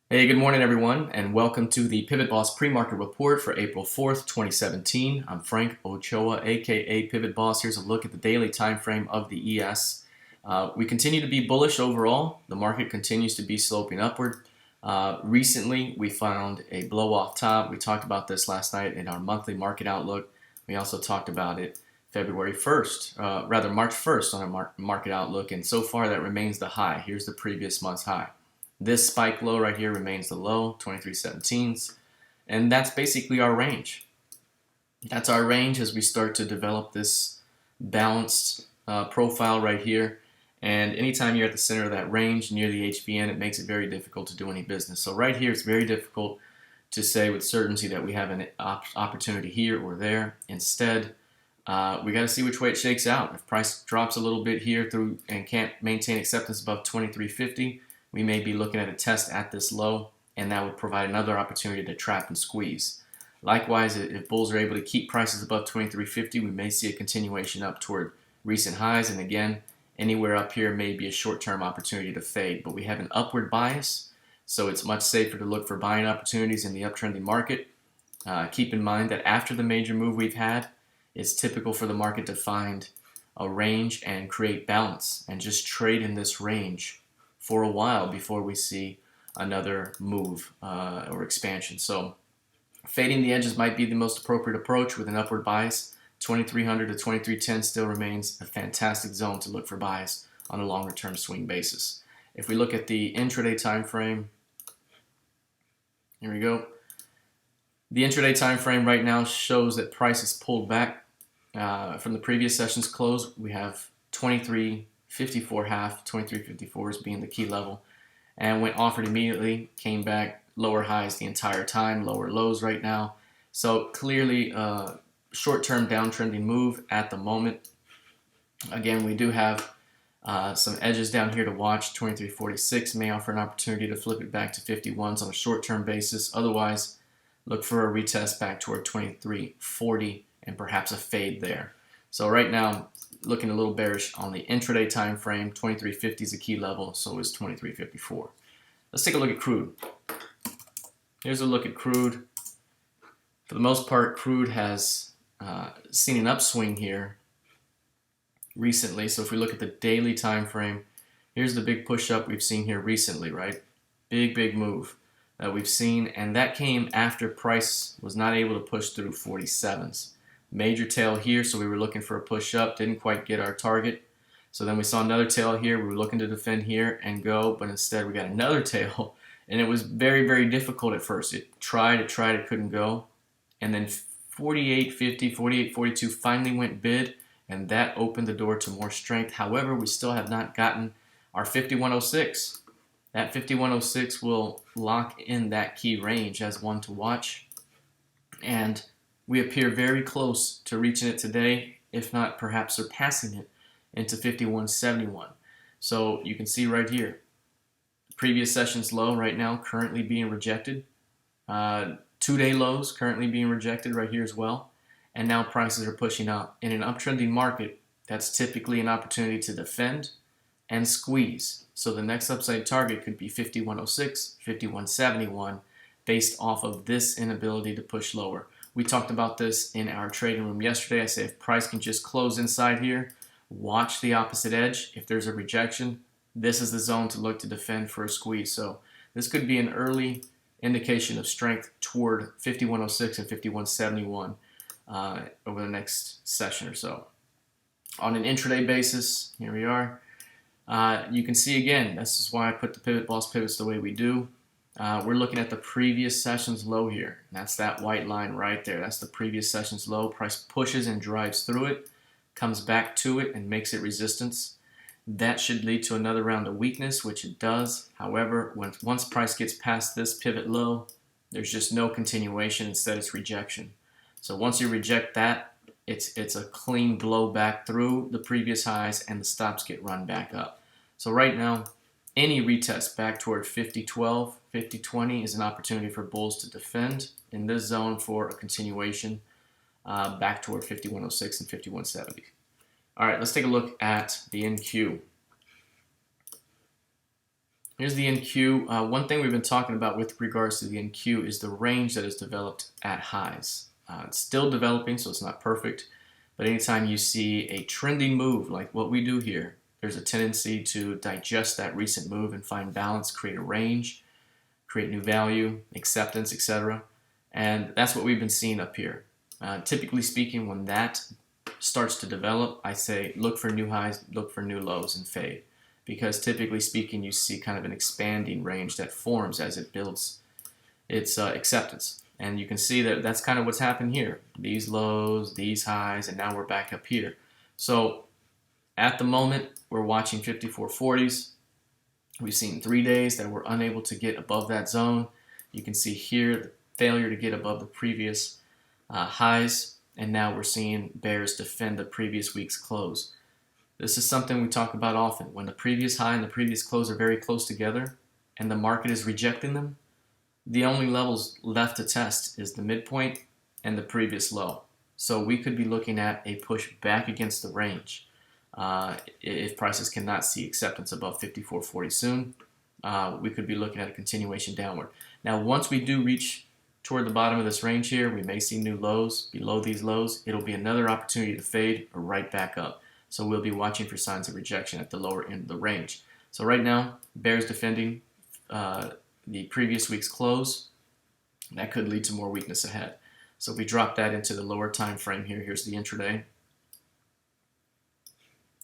Hey, good morning, everyone, and welcome to the PivotBoss Pre-Market Report for April 4th, 2017. I'm Frank Ochoa, aka PivotBoss. Here's a look at the daily time frame of the ES. We continue to be bullish overall. The market continues to be sloping upward. Recently, we found a blow-off top. We talked about this last night in our monthly market outlook. We also talked about it March 1st on our market outlook, and so far that remains the high. Here's the previous month's high. This spike low right here remains the low, 23.17s, and that's basically our range. That's our range as we start to develop this balanced profile right here. And anytime you're at the center of that range near the HBN, it makes it very difficult to do any business. So right here, it's very difficult to say with certainty that we have an opportunity here or there. Instead, we got to see which way it shakes out. If price drops a little bit here through and can't maintain acceptance above 23.50, we may be looking at a test at this low, and that would provide another opportunity to trap and squeeze. Likewise, if bulls are able to keep prices above 23.50, we may see a continuation up toward recent highs, and again, anywhere up here may be a short-term opportunity to fade, but we have an upward bias, so it's much safer to look for buying opportunities in the uptrending market. Keep in mind that after the major move we've had, it's typical for the market to find a range and create balance and just trade in this range for a while before we see another move or expansion. So fading the edges might be the most appropriate approach with an upward bias. 2300 to 2310 still remains a fantastic zone to look for buys on a longer term swing basis. If we look at the intraday time frame, here we go. The intraday time frame right now shows that price is pulled back from the previous session's close. We have 23.54 half, 23.54 as being the key level, and went offered immediately, came back lower highs the entire time, lower lows right now. So clearly short-term downtrending move at the moment. Again, we do have some edges down here to watch. 23.46 may offer an opportunity to flip it back to 51s on a short-term basis. Otherwise, look for a retest back toward 23.40 and perhaps a fade there. So right now, looking a little bearish on the intraday time frame. 23.50 is a key level, so is 23.54. Let's take a look at crude. Here's a look at crude. For the most part, crude has seen an upswing here recently. So if we look at the daily time frame, here's the big push up we've seen here recently, right? Big move that we've seen, and that came after price was not able to push through 47s. Major tail here, so we were looking for a push up, didn't quite get our target. So then we saw another tail here, we were looking to defend here and go, but instead we got another tail, and it was very difficult at first. It tried, it couldn't go, and then 48.50, 48.42 finally went bid, and that opened the door to more strength. However, we still have not gotten our 51.06. That 51.06 will lock in that key range as one to watch, and we appear very close to reaching it today, if not perhaps surpassing it into 51.71. So you can see right here, previous session's low right now currently being rejected. 2-day lows currently being rejected right here as well. And now prices are pushing up. In an uptrending market, that's typically an opportunity to defend and squeeze. So the next upside target could be 51.06, 51.71 based off of this inability to push lower. We talked about this in our trading room yesterday. I say if price can just close inside here, watch the opposite edge. If there's a rejection, this is the zone to look to defend for a squeeze. So this could be an early indication of strength toward 51.06 and 51.71 over the next session or so. On an intraday basis, here we are. You can see again, this is why I put the PivotBoss pivots the way we do. We're looking at the previous session's low here. That's that white line right there. That's the previous session's low. Price pushes and drives through it, comes back to it, and makes it resistance. That should lead to another round of weakness, which it does. However, once price gets past this pivot low, there's just no continuation. Instead, it's rejection. So once you reject that, it's a clean blow back through the previous highs, and the stops get run back up. So right now, any retest back toward 50.12, 50.20 is an opportunity for bulls to defend in this zone for a continuation back toward 51.06 and 51.70. All right, let's take a look at the NQ. Here's the NQ. One thing we've been talking about with regards to the NQ is the range that is developed at highs. It's still developing, so it's not perfect. But anytime you see a trending move like what we do here, there's a tendency to digest that recent move and find balance, create a range, create new value, acceptance, etc. And that's what we've been seeing up here. Typically speaking, when that starts to develop, I say look for new highs, look for new lows, and fade. Because typically speaking, you see kind of an expanding range that forms as it builds its acceptance. And you can see that that's kind of what's happened here. These lows, these highs, and now we're back up here. So at the moment, we're watching 5440s. We've seen 3 days that we're unable to get above that zone. You can see here the failure to get above the previous highs, and now we're seeing bears defend the previous week's close. This is something we talk about often. When the previous high and the previous close are very close together and the market is rejecting them, the only levels left to test is the midpoint and the previous low. So we could be looking at a push back against the range. If prices cannot see acceptance above 54.40 soon, we could be looking at a continuation downward. Now, once we do reach toward the bottom of this range here, we may see new lows below these lows. It'll be another opportunity to fade or right back up. So we'll be watching for signs of rejection at the lower end of the range. So right now, bears defending the previous week's close. That could lead to more weakness ahead. So if we drop that into the lower time frame here, here's the intraday.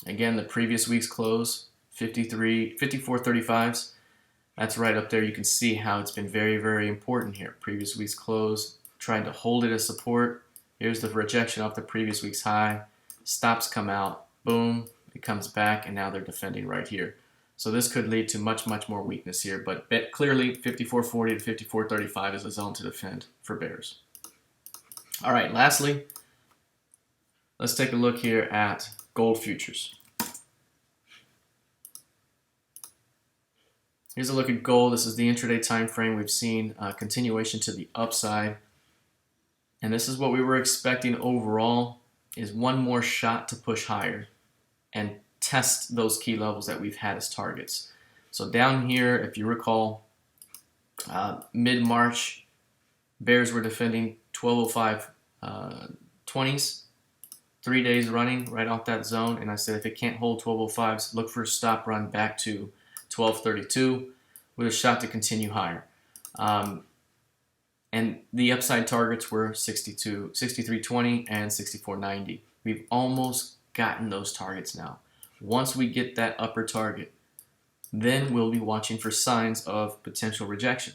Again, the previous week's close, 54.35s. That's right up there. You can see how it's been very, very important here. Previous week's close, trying to hold it as support. Here's the rejection off the previous week's high. Stops come out, boom, it comes back, and now they're defending right here. So this could lead to much, much more weakness here, but clearly 54.40 to 54.35 is a zone to defend for bears. All right, lastly, let's take a look here at gold futures. Here's a look at gold. This is the intraday time frame. We've seen a continuation to the upside, and this is what we were expecting overall, is one more shot to push higher and test those key levels that we've had as targets. So down here, if you recall, mid-March, bears were defending 1205 20s, 3 days running right off that zone, and I said if it can't hold 1205s, look for a stop run back to 1232 with a shot to continue higher. And the upside targets were 63.20 and 64.90. We've almost gotten those targets now. Once we get that upper target, then we'll be watching for signs of potential rejection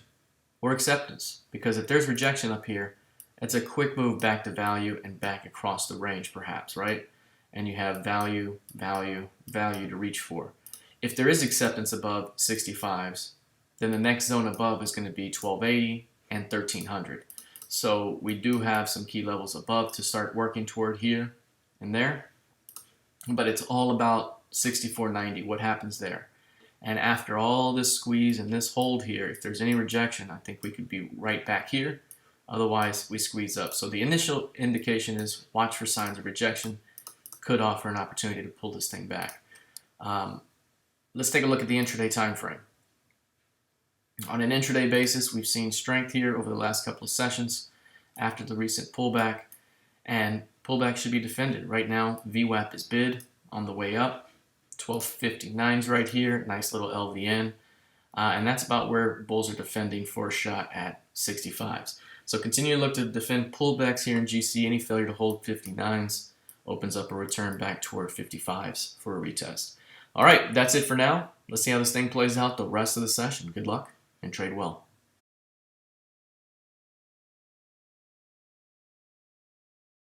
or acceptance. Because if there's rejection up here, it's a quick move back to value and back across the range perhaps, right? And you have value, value, value to reach for. If there is acceptance above 65s, then the next zone above is going to be 1280 and 1300. So we do have some key levels above to start working toward here and there. But it's all about 64.90, what happens there. And after all this squeeze and this hold here, if there's any rejection, I think we could be right back here. Otherwise, we squeeze up. So the initial indication is watch for signs of rejection. Could offer an opportunity to pull this thing back. Let's take a look at the intraday time frame. On an intraday basis, we've seen strength here over the last couple of sessions after the recent pullback, and pullback should be defended. Right now, VWAP is bid on the way up. 1259's right here, nice little LVN, and that's about where bulls are defending for a shot at 65s. So continue to look to defend pullbacks here in GC. Any failure to hold 59s opens up a return back toward 55s for a retest. All right, that's it for now. Let's see how this thing plays out the rest of the session. Good luck and trade well.